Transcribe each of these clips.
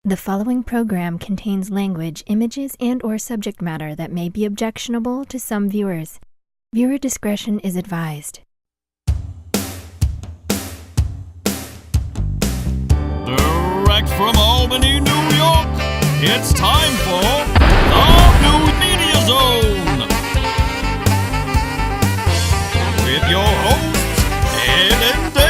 The following program contains language, images, and/or subject matter that may be objectionable to some viewers. Viewer discretion is advised. Direct from Albany, New York, it's time for the Newmediazone with your hosts, Ed and Dave.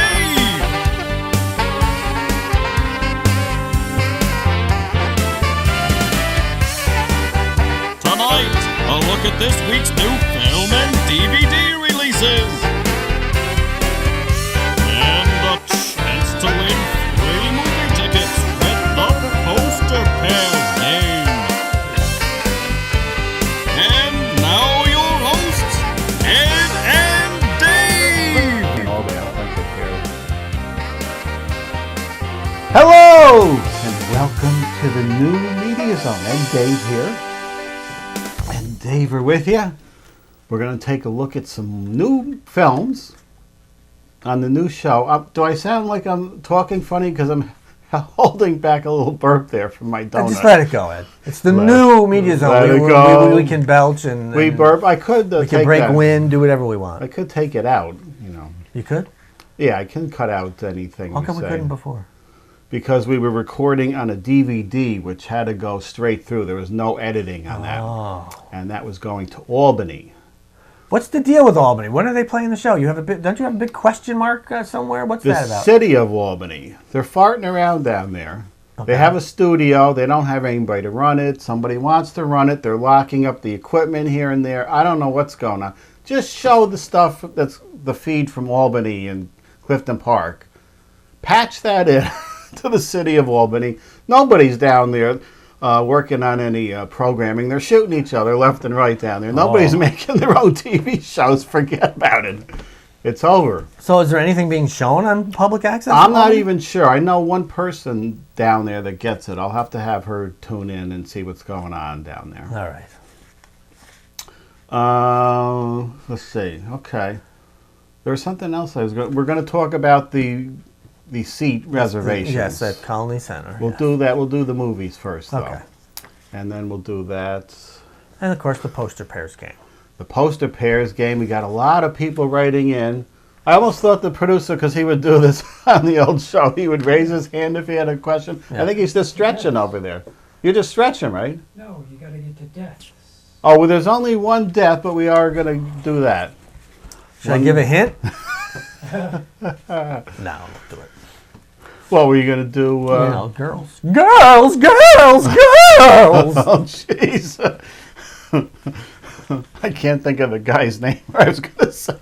Tonight, a look at this week's new film and DVD releases. And a chance to win free movie tickets with the Poster Pairs game. And now your hosts, Ed and Dave. Hello, and welcome to the Newmediazone. And Dave here. And Dave are with you. We're going to take a look at some new films on the new show. Do I sound like I'm talking funny? Because I'm holding back a little burp there from my donut. Just let it go, Ed. It's the new media zone. Let it go. We can belch and we burp. I could we can break wind, do whatever we want. I could take it out, you know. You could? Yeah, I can cut out anything. How come we couldn't before? Because we were recording on a DVD, which had to go straight through. There was no editing on that, and that was going to Albany. What's the deal with Albany? When are they playing the show? You have don't you have a big question mark somewhere? What's that about? The city of Albany. They're farting around down there. Okay. They have a studio. They don't have anybody to run it. Somebody wants to run it. They're locking up the equipment here and there. I don't know what's going on. Just show the stuff that's the feed from Albany and Clifton Park. Patch that in to the city of Albany. Nobody's down there working on any programming. They're shooting each other left and right down there. Nobody's making their own TV shows. Forget about it. It's over. So is there anything being shown on public access? I'm not even sure. I know one person down there that gets it. I'll have to have her tune in and see what's going on down there. All right. Let's see. Okay. There was something else we're going to talk about the seat reservations. Yes, at Colony Center. We'll do that. We'll do the movies first, though. Okay. And then we'll do that. And, of course, the Poster Pairs game. The Poster Pairs game. We got a lot of people writing in. I almost thought the producer, because he would do this on the old show, he would raise his hand if he had a question. Yeah. I think he's just stretching over there. You're just stretching, right? No, you got to get to death. Oh, well, there's only one death, but we are going to do that. Should I give a hint? No, don't do it. What were you going to do? Girls. Girls! Girls! Girls! Oh, jeez. I can't think of the guy's name. I was going to say.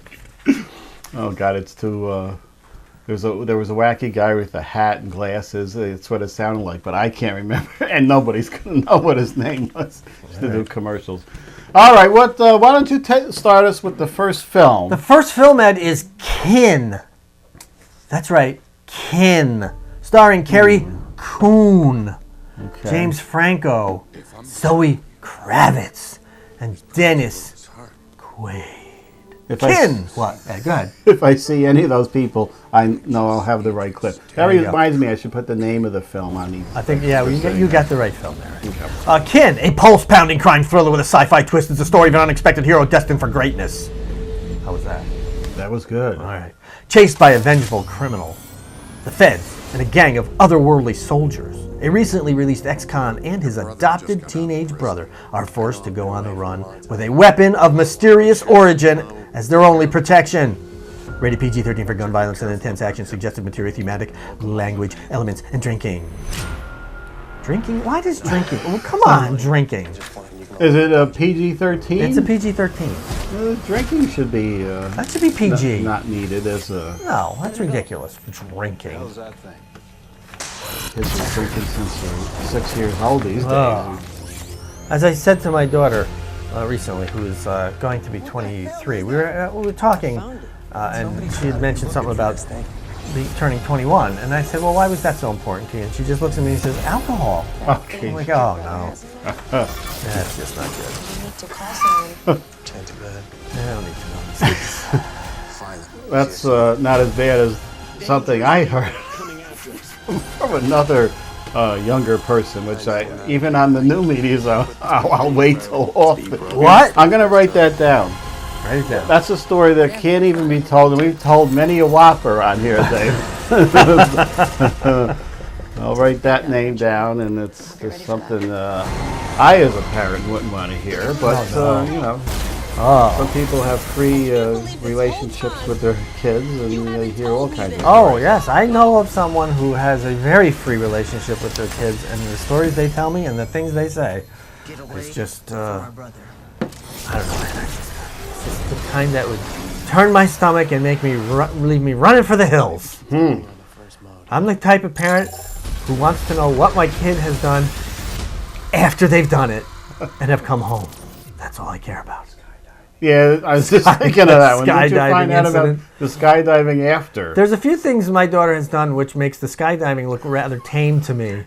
Oh, God, it's too... there was a wacky guy with a hat and glasses. That's what it sounded like, but I can't remember. And nobody's going to know what his name was. Just to do commercials. All right, why don't you start us with the first film? The first film, Ed, is Kin. That's right, Kin. Starring Carrie Coon, James Franco, Zoe Kravitz, and Dennis Quaid. Kin! What? Yeah, go ahead. If I see any of those people, I know I'll have the right clip. That reminds me, I should put the name of the film on these. I think, yeah, you got the right film there. Okay. Kin, a pulse-pounding crime thriller with a sci-fi twist, is the story of an unexpected hero destined for greatness. How was that? That was good. All right. Chased by a vengeful criminal, the feds, and a gang of otherworldly soldiers, a recently released ex-con and his adopted teenage brother are forced to go on the run with a weapon of mysterious origin as their only protection. Rated PG-13 for gun violence and intense action, suggestive material, thematic, language, elements, and drinking. Drinking? Why does drinking? Well, come on, drinking. Is it a PG-13? It's a PG-13. Drinking should be... that should be PG. Not needed as a... No, that's ridiculous. Drinking. How's that thing? Kids are drinking since they're 6 years old these days. As I said to my daughter recently, who is going to be 23, we were talking, and she had mentioned something about turning 21, and I said, well, why was that so important to you? And she just looks at me and says, alcohol. Okay. I'm like, oh, no. That's just not good. You need to call someone. Can't do that. I don't need to know. That's not as bad as something I heard from another younger person, which even on the Newmediazone, I'll wait till off. What? I'm going to write that down. Write it down. That's a story that can't even be told, and we've told many a whopper on here, Dave. I'll write that name down, and it's just something I, as a parent, wouldn't want to hear. But you know, some people have free relationships with their kids, and they hear all kinds of. Oh yes, I know of someone who has a very free relationship with their kids, and the stories they tell me and the things they say, it's just I don't know. It's just the kind that would turn my stomach and make me leave me running for the hills. I'm the type of parent who wants to know what my kid has done after they've done it and have come home. That's all I care about. Yeah, I was just thinking of that one. Did you find out incident. about the skydiving after? There's a few things my daughter has done which makes the skydiving look rather tame to me.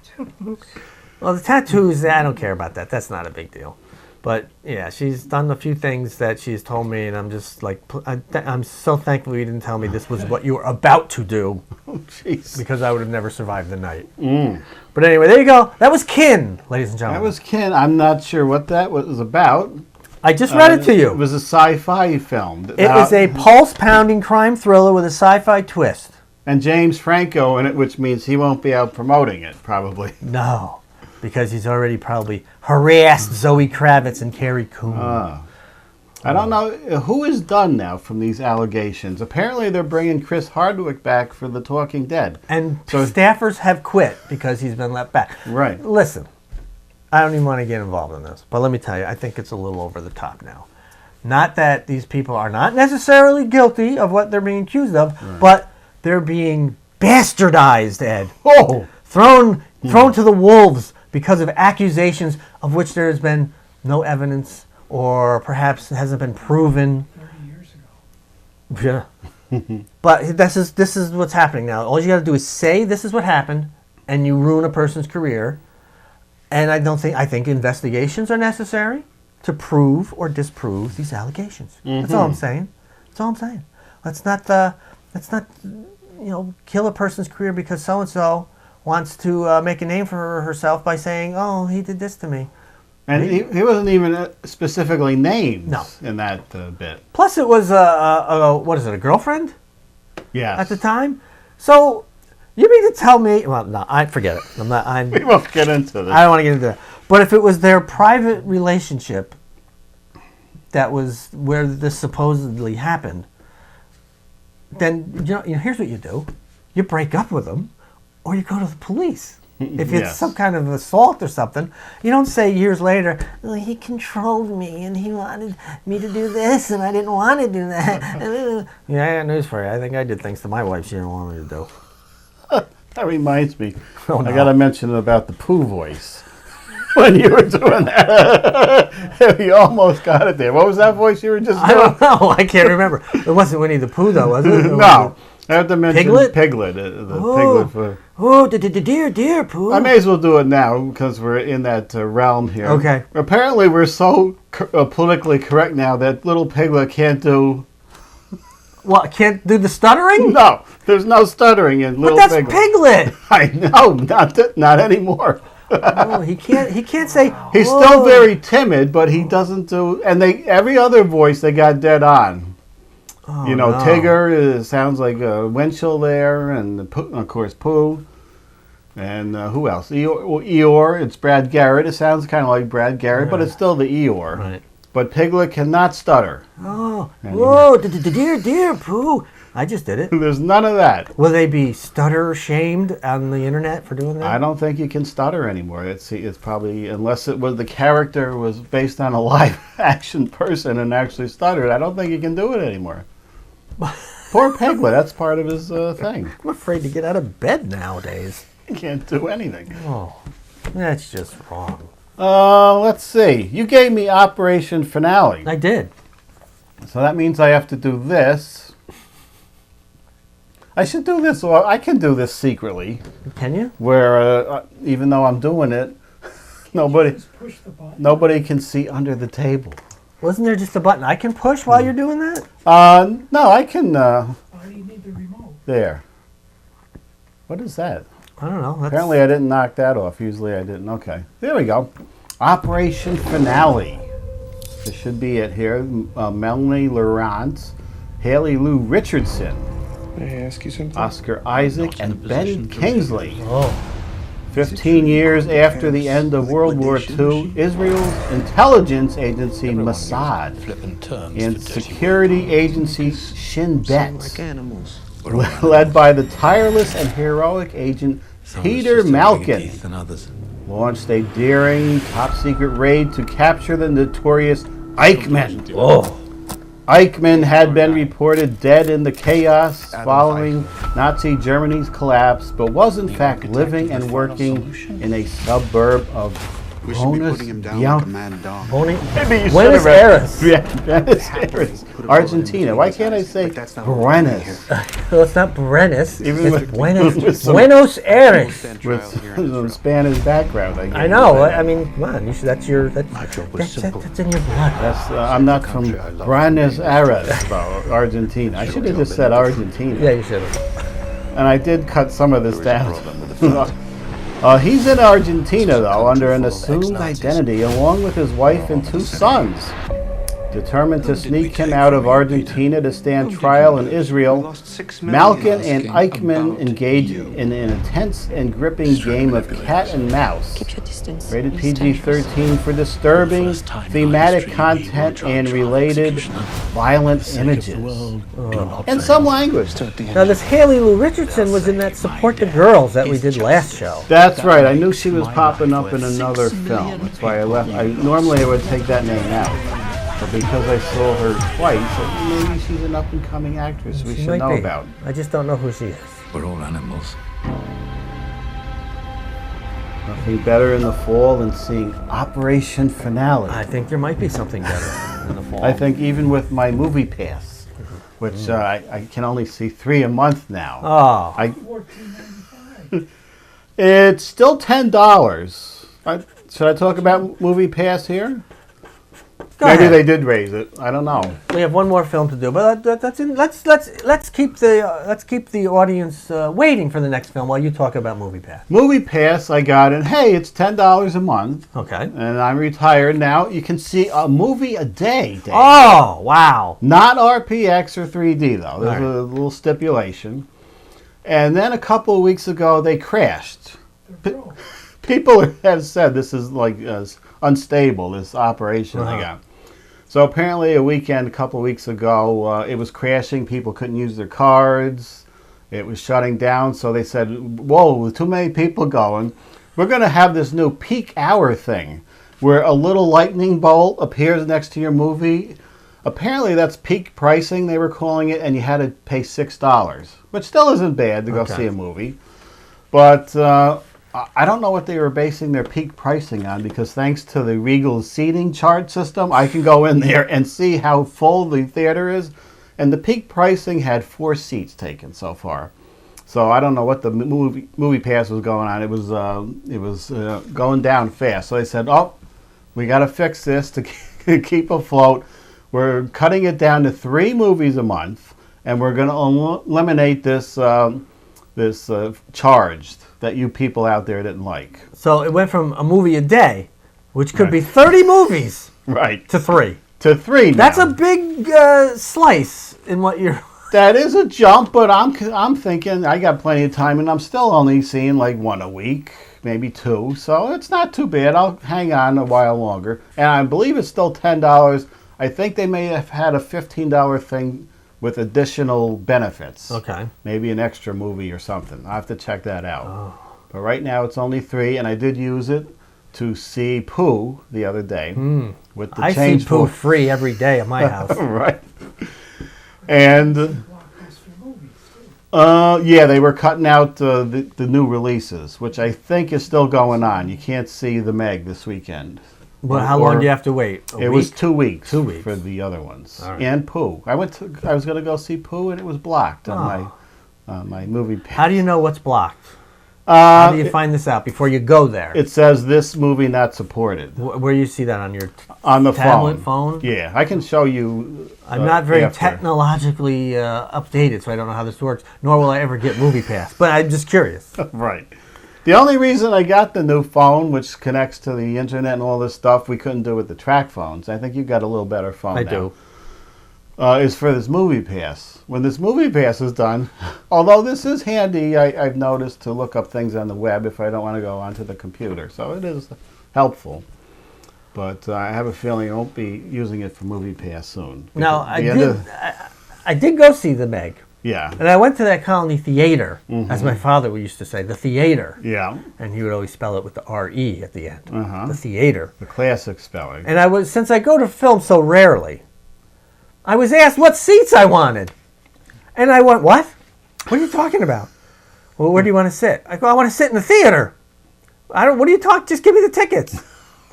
Well, the tattoos, I don't care about that. That's not a big deal. But yeah, she's done a few things that she's told me, and I'm just like, I'm so thankful you didn't tell me this was what you were about to do. Oh, jeez. Because I would have never survived the night. But anyway, there you go. That was Kin, ladies and gentlemen. That was Ken. I'm not sure what that was about. I just read it to you. It was a sci-fi film. It is a pulse-pounding crime thriller with a sci-fi twist. And James Franco in it, which means he won't be out promoting it, probably. No, because he's already probably harassed Zoe Kravitz and Carrie Coon. I don't know who is done now from these allegations. Apparently, they're bringing Chris Hardwick back for The Talking Dead. And staffers have quit because he's been let back. Right. Listen, I don't even want to get involved in this, but let me tell you, I think it's a little over the top now. Not that these people are not necessarily guilty of what they're being accused of, but they're being bastardized, Ed. Oh! Thrown to the wolves because of accusations of which there has been no evidence or perhaps hasn't been proven. 30 years ago. Yeah. But this is what's happening now. All you got to do is say this is what happened, and you ruin a person's career. And I think investigations are necessary to prove or disprove these allegations. That's all I'm saying. That's all I'm saying. Let's not kill a person's career because so and so wants to make a name for herself by saying, "Oh, he did this to me." And he wasn't even specifically named in that bit. Plus, it was a girlfriend? Yes. At the time? So, you mean to tell me... Well, no, forget it. We won't get into this. I don't want to get into that. But if it was their private relationship that was where this supposedly happened, then, here's what you do. You break up with them, or you go to the police. If it's some kind of assault or something, you don't say years later, "Well, he controlled me and he wanted me to do this and I didn't want to do that." Yeah, I got news for you. I think I did things to my wife she didn't want me to do. That reminds me. Oh, no. I got to mention about the poo voice. When you were doing that, you almost got it there. What was that voice you were just doing? I don't know. I can't remember. It wasn't Winnie the Pooh, though, was it? No. I have to mention Piglet? Piglet. Piglet for... Oh, dear Pooh. I may as well do it now because we're in that realm here. Okay. Apparently, we're so politically correct now that little Piglet can't do... What, can't do the stuttering? No, there's no stuttering in little But Piglet. that's Piglet. I know, not anymore. Oh, he can't say... He's still very timid, but he doesn't do... And every other voice they got dead on. Oh, no. no. Tigger sounds like Winchell there, and of course Pooh. And who else? Eeyore, it's Brad Garrett. It sounds kind of like Brad Garrett, but it's still the Eeyore. Right. But Piglet cannot stutter. Oh, whoa, dear Pooh. I just did it. There's none of that. Will they be stutter-shamed on the internet for doing that? I don't think you can stutter anymore. It's probably, unless the character was based on a live-action person and actually stuttered, I don't think you can do it anymore. Poor Piglet, that's part of his thing. I'm afraid to get out of bed nowadays. He can't do anything. Oh, that's just wrong. Let's see. You gave me Operation Finale. I did. So that means I have to do this. I should do this, or I can do this secretly. Can you? Where, even though I'm doing it, nobody Push the button. nobody can see under the table. Wasn't there just a button I can push while you're doing that? No, I can, Oh, you need the remote. there. What is that? I don't know. That's, Apparently I didn't knock that off. Usually I didn't. Okay. There we go. Operation Finale. This should be it here. Melanie Laurent, Haley Lou Richardson, May I ask you something? Oscar Isaac, and Ben Kingsley. oh. 15 years after the end of World War II, Israel's intelligence agency Mossad and security agency Shin Bet, Animals. led by the tireless and heroic agent Peter Malkin, launched a daring top-secret raid to capture the notorious Eichmann. Whoa. Eichmann had been reported dead in the chaos following Nazi Germany's collapse, but was in fact living and working in a suburb of We should be Buenos putting him down like a Aires. mad dog. Maybe you Buenos should have Aires. Yeah, Buenos Aires, Argentina. Why can't I say Buenos? So it's not Buenos. Even It's with- Buenos, with some- Buenos Aires. Stand trial With here in some Israel. Spanish background, I guess. I know. I mean, come on. You should, that's your. That's in your blood. That's, I'm not from Buenos Aires, though, Argentina. I should have just said Argentina. Yeah, you should have. And I did cut some of this down. He's in Argentina, though, under an assumed identity, along with his wife and 2 sons. Determined to sneak him out of Argentina to stand trial in Israel, Malkin and Eichmann engage in an intense and gripping game of cat and mouse. Rated PG-13 for disturbing thematic content and related violent images. And some language. Now, this Haley Lou Richardson was in that Support the Girls that we did last show. That's right. I knew she was popping up in another film. That's why I left. Normally I would take that name out. But because I saw her twice, maybe she's an up-and-coming actress we She should might know be. about. I just don't know who she is. We're all animals. Nothing better in the fall than seeing Operation Finale. I think there might be something better in the fall. I think even with my movie pass, which I can only see 3 a month now. Oh. $14.95. It's still $10. Should I talk about movie pass here? Go Maybe ahead. they did raise it. I don't know. We have one more film to do, but let's keep the audience waiting for the next film while you talk about Movie Pass. Movie pass I got, and hey, it's $10 a month. Okay. And I'm retired now. You can see a movie a day, Dave. Oh wow! Not RPX or 3D, though. There's All right. a little stipulation. And then a couple of weeks ago, they crashed. People have said this is like unstable, this operation they got. So apparently a weekend, a couple of weeks ago, it was crashing. People couldn't use their cards. It was shutting down. So they said, whoa, with too many people going, we're going to have this new peak hour thing where a little lightning bolt appears next to your movie. Apparently that's peak pricing, they were calling it, and you had to pay $6, which still isn't bad to go see a movie. But I don't know what they were basing their peak pricing on, because thanks to the Regal seating chart system, I can go in there and see how full the theater is. And the peak pricing had 4 seats taken so far. So I don't know what the movie pass was going on. It was going down fast. So they said, oh, we got to fix this to keep afloat. We're cutting it down to 3 movies a month, and we're going to eliminate this charge that you people out there didn't like. So it went from a movie a day, which could be 30 movies, Right. to 3. To 3 now. That's a big slice in what you're. That is a jump, but I'm thinking I got plenty of time, and I'm still only seeing like 1 a week, maybe 2. So it's not too bad. I'll hang on a while longer. And I believe it's still $10. I think they may have had a $15 thing with additional benefits. Okay. Maybe an extra movie or something. I'll have to check that out. But right now it's only 3, and I did use it to see Pooh the other day. With the I see change Pooh for free every day at my house. right. And Blockbuster movies, too. yeah, they were cutting out the new releases, which I think is still going on. You can't see the Meg this weekend. Well, how long do you have to wait? It was 2 weeks. 2 weeks. For the other ones. All right. And Pooh. I was going to go see Pooh, and it was blocked on my movie pass. How do you know what's blocked? How do you find this out before you go there? It says this movie not supported Where do you see that on your on the tablet, phone? Yeah, I can show you. I'm not very after. technologically updated, so I don't know how this works, nor will I ever get Movie Pass. But I'm just curious. Right. The only reason I got the new phone, which connects to the internet and all this stuff, we couldn't do with the track phones. I think you got a little better phone I now. do. Is for this movie pass. When this movie pass is done, although this is handy, I've noticed to look up things on the web if I don't want to go onto the computer. So it is helpful. But I have a feeling I won't be using it for movie pass soon. Now, Because I did go see the Meg. yeah. And I went to that Colony Theater, as my father used to say, the theater. Yeah. And he would always spell it with the R-E at the end. Uh-huh. The theater. The classic spelling. And since I go to film so rarely, I was asked what seats I wanted. And I went, what? What are you talking about? Well, where do you want to sit? I go, I want to sit in the theater. What are you talking? Just give me the tickets.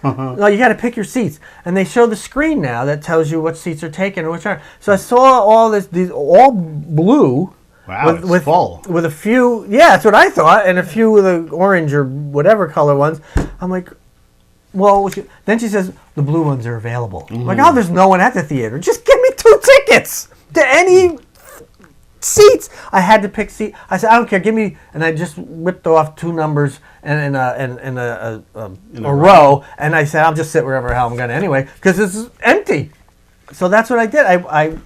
No, you got to pick your seats. And they show the screen now that tells you what seats are taken and which aren't. So I saw all these all blue. Wow, it's full. With a few, yeah, that's what I thought, and a few of the orange or whatever color ones. I'm like, well, then she says, the blue ones are available. I'm like, oh, there's no one at the theater. Just give me 2 tickets to any seats. I had to pick seat. I said, I don't care, give me, and I just whipped off 2 numbers and a row, and I said, I'll just sit wherever the hell I'm going to anyway, because it's empty. So that's what I did.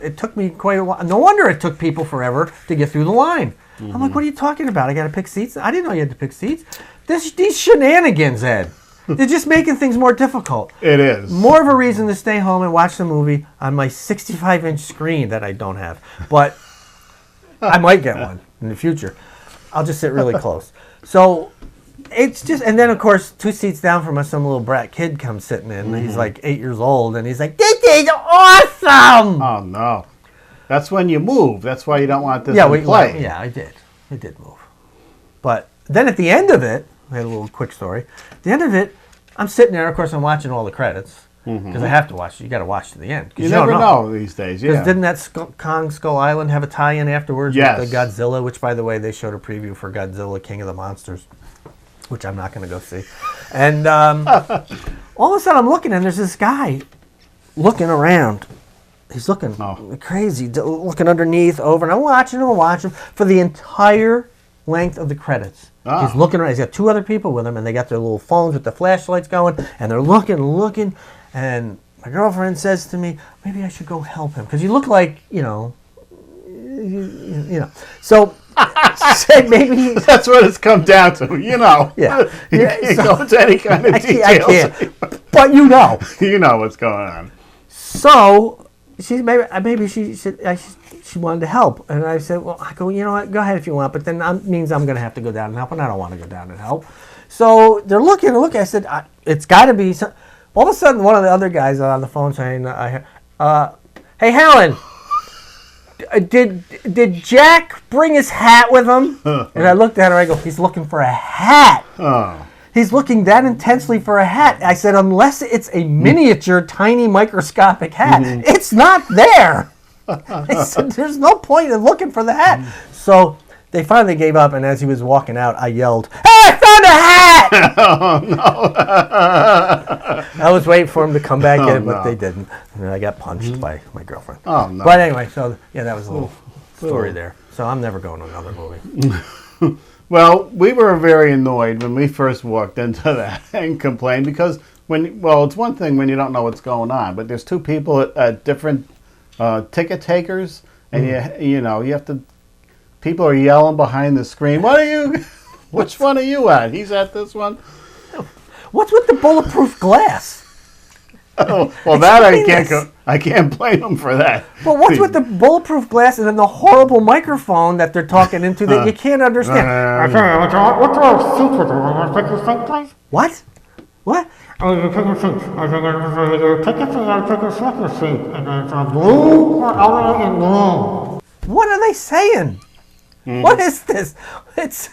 It took me quite a while. No wonder it took people forever to get through the line. I'm like, what are you talking about? I got to pick seats? I didn't know you had to pick seats. These shenanigans, Ed. They're just making things more difficult. It is. More of a reason to stay home and watch the movie on my 65-inch screen that I don't have. But I might get one in the future. I'll just sit really close. So it's just, and then of course 2 seats down from us, some little brat kid comes sitting in. He's like 8 years old, and he's like, "This is awesome!" Oh no, that's when you move. That's why you don't want this Yeah, to play. I did move. But then at the end of it, I had a little quick story. At the end of it, I'm sitting there. Of course, I'm watching all the credits because I have to watch. You got to watch to the end. You never know these days. Yeah. Because didn't that Kong Skull Island have a tie-in afterwards Yes. with the Godzilla? Which, by the way, they showed a preview for Godzilla King of the Monsters, which I'm not going to go see. And all of a sudden, I'm looking, and there's this guy looking around. He's looking crazy, looking underneath, over, and I'm watching him for the entire length of the credits. He's looking around. He's got 2 other people with him, and they got their little phones with the flashlights going, and they're looking, and my girlfriend says to me, maybe I should go help him, because you look like, you know. So she said maybe That's what it's come down to, you know. Yeah. You can't go into any kind of details. I can't. But you know. You know what's going on. So maybe she said she wanted to help, and I said, well, I go, you know what, go ahead if you want, but then that means I'm going to have to go down and help, and I don't want to go down and help. So they're looking. I said, it's got to be. All of a sudden, one of the other guys on the phone saying, "Hey, Helen, did Jack bring his hat with him?" And I looked at her. I go, he's looking for a hat. Oh. He's looking that intensely for a hat. I said, unless it's a miniature, tiny, microscopic hat, it's not there. I said, there's no point in looking for the hat. So they finally gave up, and as he was walking out, I yelled, "Hey, I found a hat!" Oh, no. I was waiting for him to come back in, but no. they didn't. And I got punched by my girlfriend. Oh, no. But anyway, so yeah, that was a little story there. So I'm never going to another movie. Well, we were very annoyed when we first walked into that and complained because it's one thing when you don't know what's going on, but there's 2 people at different ticket takers, and you have to. People are yelling behind the screen. Which one are you at? He's at this one. What's with the bulletproof glass? Oh, well, that I can't blame them for that. But what's with the bulletproof glass and then the horrible microphone that they're talking into that you can't understand? What's our secret? Want to take your seat, please? What? What? Oh, you take your seat. I think your tickets and I'll take your second seat. And then it's blue or orange and blue. What are they saying? What is this? It's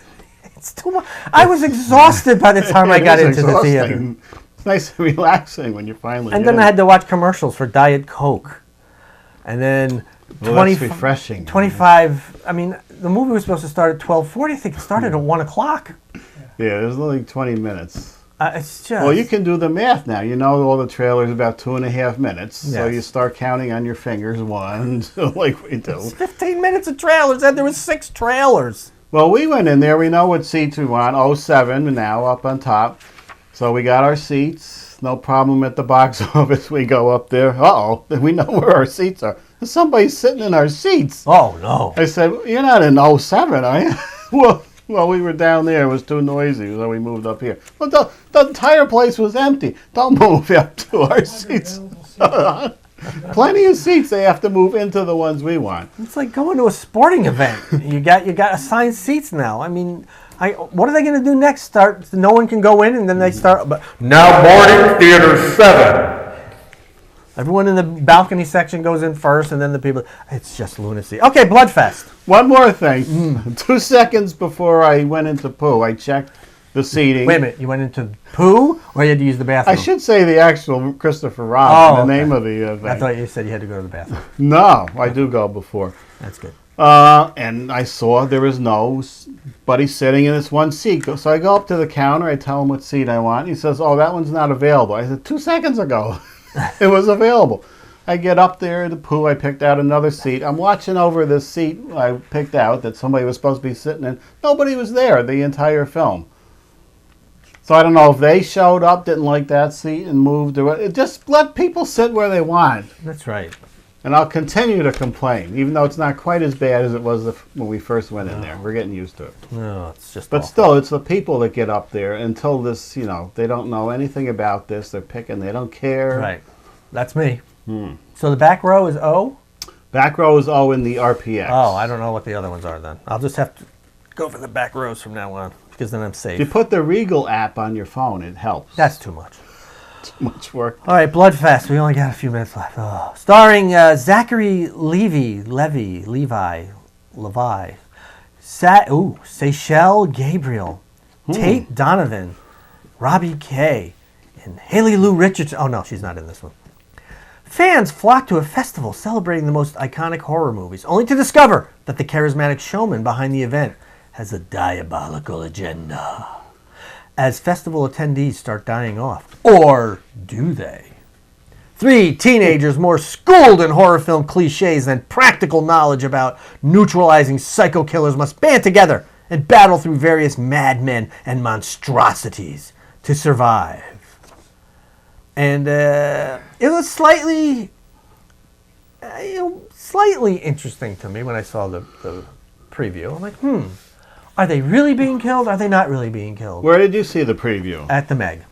too much. I was exhausted by the time I got into the theater. It's nice and relaxing when you're finally And then I had to watch commercials for Diet Coke. And then that's refreshing. 25, I mean, the movie was supposed to start at 12:40. I think it started at 1 o'clock. Yeah, there's only 20 minutes. It's just... Well, you can do the math now. You know all the trailers about 2.5 minutes. So Yes. you start counting on your fingers, 1, 2, like we do. It's 15 minutes of trailers, and there was 6 trailers. Well, we went in there. We know what seats we want. 07 now up on top. So we got our seats. No problem at the box office. We go up there. Uh-oh. We know where our seats are. There's somebody sitting in our seats. Oh, no. I said, you're not in 07, are you? Well, we were down there. It was too noisy, so we moved up here. But the entire place was empty. Don't move up to our seats. Plenty of seats. They have to move into the ones we want. It's like going to a sporting event. You got assigned seats now. I mean, what are they going to do next? No one can go in, and then they start. But Now boarding theater 7. everyone in the balcony section goes in first, and then the people. It's just lunacy. Okay, Bloodfest. One more thing. 2 seconds before I went into poo, I checked the seating. Wait a minute. You went into poo, or you had to use the bathroom? I should say the actual Christopher Robin, okay. the name of the thing. I thought you said you had to go to the bathroom. No, I do go before. That's good. And I saw there was nobody sitting in this one seat. So I go up to the counter. I tell him what seat I want. He says, oh, that one's not available. I said, 2 seconds ago, it was available. I get up there at the poo. I picked out another seat. I'm watching over this seat I picked out that somebody was supposed to be sitting in. Nobody was there the entire film. So I don't know if they showed up, didn't like that seat, and moved. Or just let people sit where they want. That's right. And I'll continue to complain, even though it's not quite as bad as it was when we first went in there. We're getting used to it. No, it's just. But awful. still, it's the people that get up there until this, they don't know anything about this. They're picking. They don't care. Right. That's me. So the back row is O? Back row is O in the RPX. Oh, I don't know what the other ones are then. I'll just have to go for the back rows from now on, because then I'm safe. If you put the Regal app on your phone, it helps. That's too much. too much work. All right, Bloodfest. We only got a few minutes left. Oh. Starring Zachary Levi, Seychelle Gabriel, Tate Donovan, Robbie Kay, and Haley Lou Richardson. Oh, no, she's not in this one. Fans flock to a festival celebrating the most iconic horror movies, only to discover that the charismatic showman behind the event has a diabolical agenda. As festival attendees start dying off. Or do they? 3 teenagers more schooled in horror film cliches than practical knowledge about neutralizing psycho killers must band together and battle through various madmen and monstrosities to survive. And it was slightly interesting to me when I saw the preview. I'm like, are they really being killed? Are they not really being killed? Where did you see the preview? At the Meg.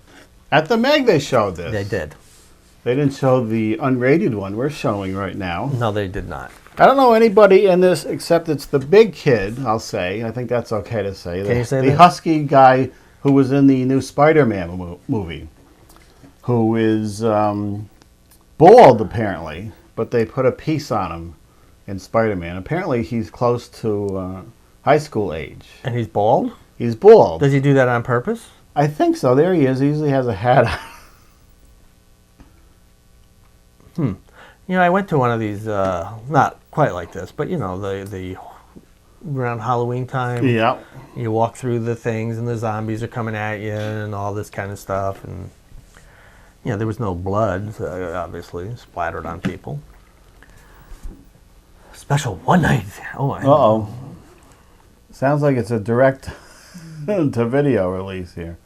At the Meg they showed this. They did. They didn't show the unrated one we're showing right now. No, they did not. I don't know anybody in this except it's the big kid, I'll say. I think that's okay to say. Can you say the that? husky guy who was in the new Spider-Man movie, who is bald apparently, but they put a piece on him in Spider-Man. Apparently he's close to high school age. And he's bald? He's bald. Does he do that on purpose? I think so. There he is. He usually has a hat on. You know, I went to one of these, not quite like this, but you know, the around Halloween time. Yeah. You walk through the things and the zombies are coming at you and all this kind of stuff. And, you know, there was no blood, obviously, splattered on people. Special one night. Oh, Uh-oh. Sounds like it's a direct to video release here.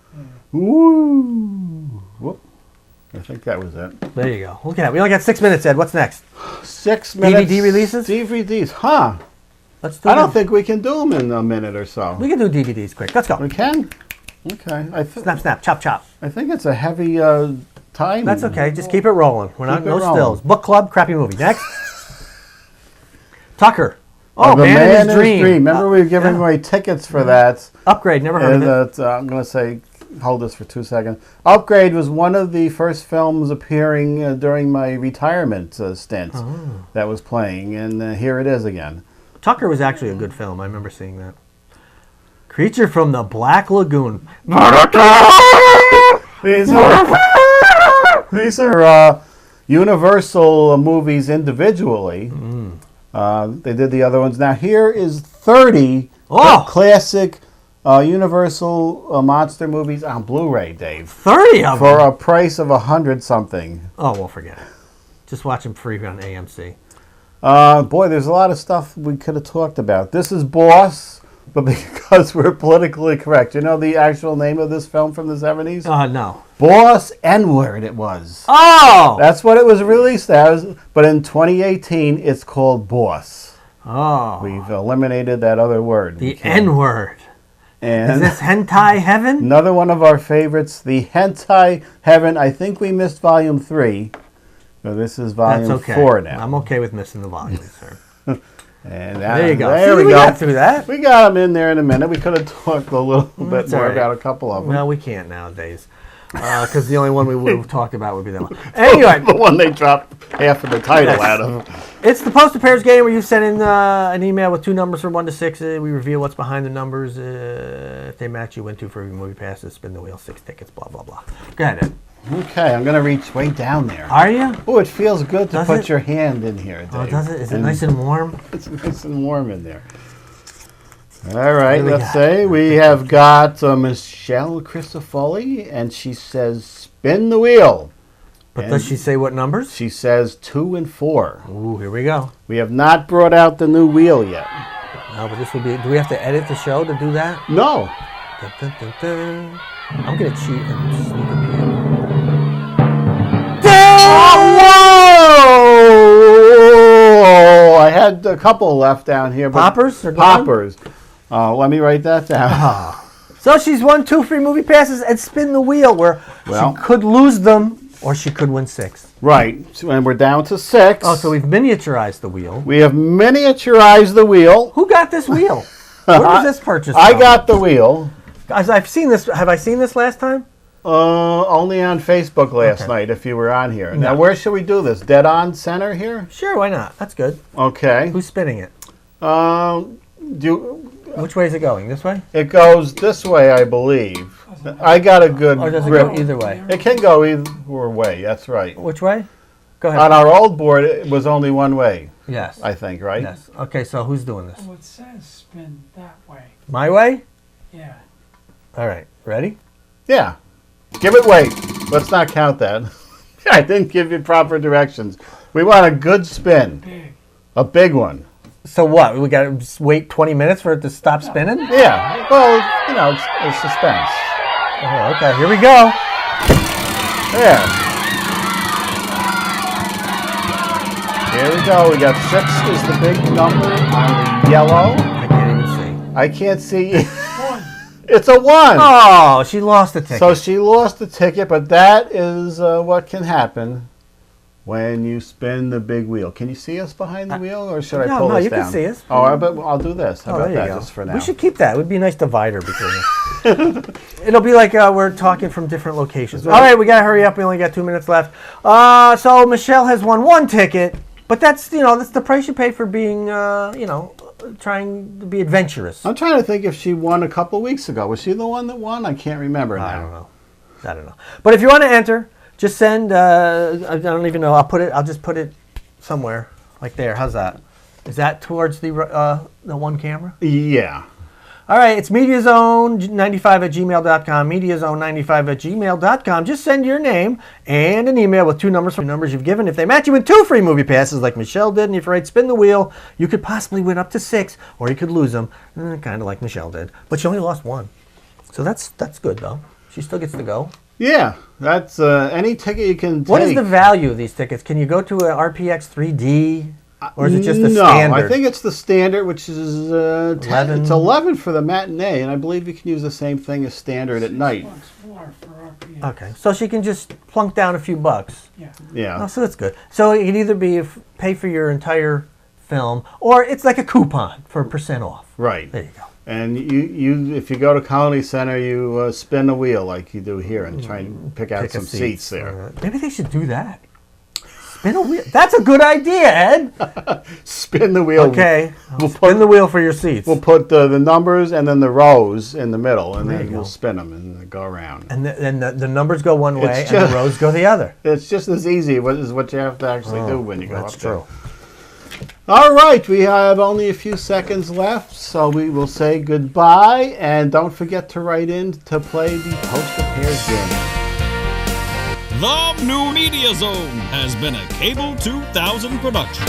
Woo! Whoop. I think that was it. There you go. Look at that. We only got 6 minutes, Ed. What's next? 6 minutes. DVD releases? DVDs. Huh. Let's do I don't think we can do them in a minute or so. We can do DVDs quick. Let's go. We can? Okay. Snap, snap, chop, chop. I think it's a heavy time. That's okay. Just keep it rolling. We're not Keep it no rolling. stills. Book club, crappy movie. Next. Tucker. Oh, The Man in His Dream. Remember we were giving away tickets for that. Upgrade. Never heard of it. I'm going to say, hold this for 2 seconds. Upgrade was one of the first films appearing during my retirement stint that was playing, and here it is again. Tucker was actually a good film. I remember seeing that. Creature from the Black Lagoon. These are Universal movies individually. They did the other ones. Now here is 30 classic Universal monster movies on Blu-ray, Dave. 30 of For them? a price of $100-something. Oh, well, forget it. Just watch them free on AMC. Boy, there's a lot of stuff we could have talked about. This is Boss, but because we're politically correct. You know the actual name of this film from the 70s? No. Boss N-Word it was. Oh! That's what it was released as, but in 2018 it's called Boss. Oh. We've eliminated that other word. The N-word. And Is this hentai heaven? another one of our favorites, the Hentai Heaven. I think we missed volume 3. So this is volume 4 now. I'm okay with missing the volume, sir. And There you go. There See, we go. got through that. We got them in there in a minute. We could have talked a little bit more all right. about a couple of them. No, we can't nowadays. Because the only one we would have talked about would be that one. Anyway, The one they dropped half of the title out of. it's the Poster Pairs game where you send in an email with 2 numbers from 1 to 6. We reveal what's behind the numbers. If they match, you win 2 free movie passes, spin the wheel, 6 tickets, blah, blah, blah. Go ahead, Ed. Okay, I'm going to reach way down there. Are you? Oh, it feels good to Does put it? your hand in here, Dave. Oh, does it? Is it nice and warm? It's nice and warm in there. All right, What do we let's got? say we have got Michelle Christofoli, and she says, spin the wheel. But And does she say what numbers? She says 2 and 4. Ooh, here we go. We have not brought out the new wheel yet. No, but this will be. Do we have to edit the show to do that? No. Dun, dun, dun, dun. I'm gonna cheat and sneak a peek. Whoa! I had a couple left down here. But Poppers are gone? Poppers. Let me write that down. So she's won 2 free movie passes and spin the wheel, where Well. she could lose them or she could win 6. Right, so, and we're down to 6. Oh, so we've miniaturized the wheel. We have miniaturized the wheel. Who got this wheel? Where was this purchased I from? got the wheel. Guys, I've seen this. Have I seen this last time? Only on Facebook last night if you were on here. Now, where should we do this? Dead on center here? Sure, why not? That's good. Okay. Who's spinning it? Which Which way is it going? This way? it goes this way, I believe. I got a good Or does it grip. go either way? It can go either way. That's right. Which way? Go ahead. On our old board, it was only one way, Yes. I think, right? Yes. Okay, so who's doing this? Well, it says spin that way. My way? Yeah. All right. Ready? Yeah. Give it weight. Let's not count that. I didn't give you proper directions. We want a good spin. Big. A big one. So what? We got to just wait 20 minutes for it to stop spinning? Yeah. Well, you know, it's suspense. Oh, okay, here we go. There. Here we go. We got 6 is the big number on the yellow. I can't even see. I can't see. One. It's a 1. Oh, she lost the ticket. So she lost the ticket, but that is what can happen when you spin the big wheel. Can you see us behind the wheel, or should I No, pull no, this you can down? see us. Oh, I'll do this. How Oh, about there you that, go. just for now? We should keep that. It would be a nice divider between us. It'll be like we're talking from different locations. All right, we got to hurry up. We only got 2 minutes left. So Michelle has won 1 ticket, but that's the price you pay for being, trying to be adventurous. I'm trying to think if she won a couple weeks ago. Was she the one that won? I can't remember now. I don't know. But if you want to enter, just send. I don't even know. I'll just put it somewhere like there. How's that? Is that towards the one camera? Yeah. All right. It's Mediazone95@gmail.com. Mediazone95@gmail.com. Just send your name and an email with 2 numbers from numbers you've given. If they match you with 2 free movie passes, like Michelle did, and if you write spin the wheel, you could possibly win up to 6, or you could lose them, kind of like Michelle did. But she only lost 1, so that's good though. She still gets to go. Yeah. That's any ticket you can take. What is the value of these tickets? Can you go to a RPX 3D, or is it just the no, standard? I think it's the standard, which is 10. 11. It's 11 for the matinee, and I believe you can use the same thing as standard at night. $6 more for RPM. Okay, so she can just plunk down a few bucks. Yeah. Yeah. Oh, so that's good. So it can either be pay for your entire film, or it's like a coupon for % off. Right. There you go. And you if you go to Colony Center, you spin the wheel like you do here and try and pick out Pick a some seats there. Maybe they should do that. Spin a wheel. That's a good idea, Ed. Spin the wheel. Okay. We'll Spin the wheel for your seats. We'll put the numbers and then the rows in the middle, and There then you we'll go. spin them and they go around. And then the numbers go one way It's and just- the rows go the other. It's just as easy as what you have to actually do when you go That's up true. there. All right, we have only a few seconds left, so we will say goodbye. And don't forget to write in to play the Poster Pairs game. The Newmediazone has been a Cable 2000 production.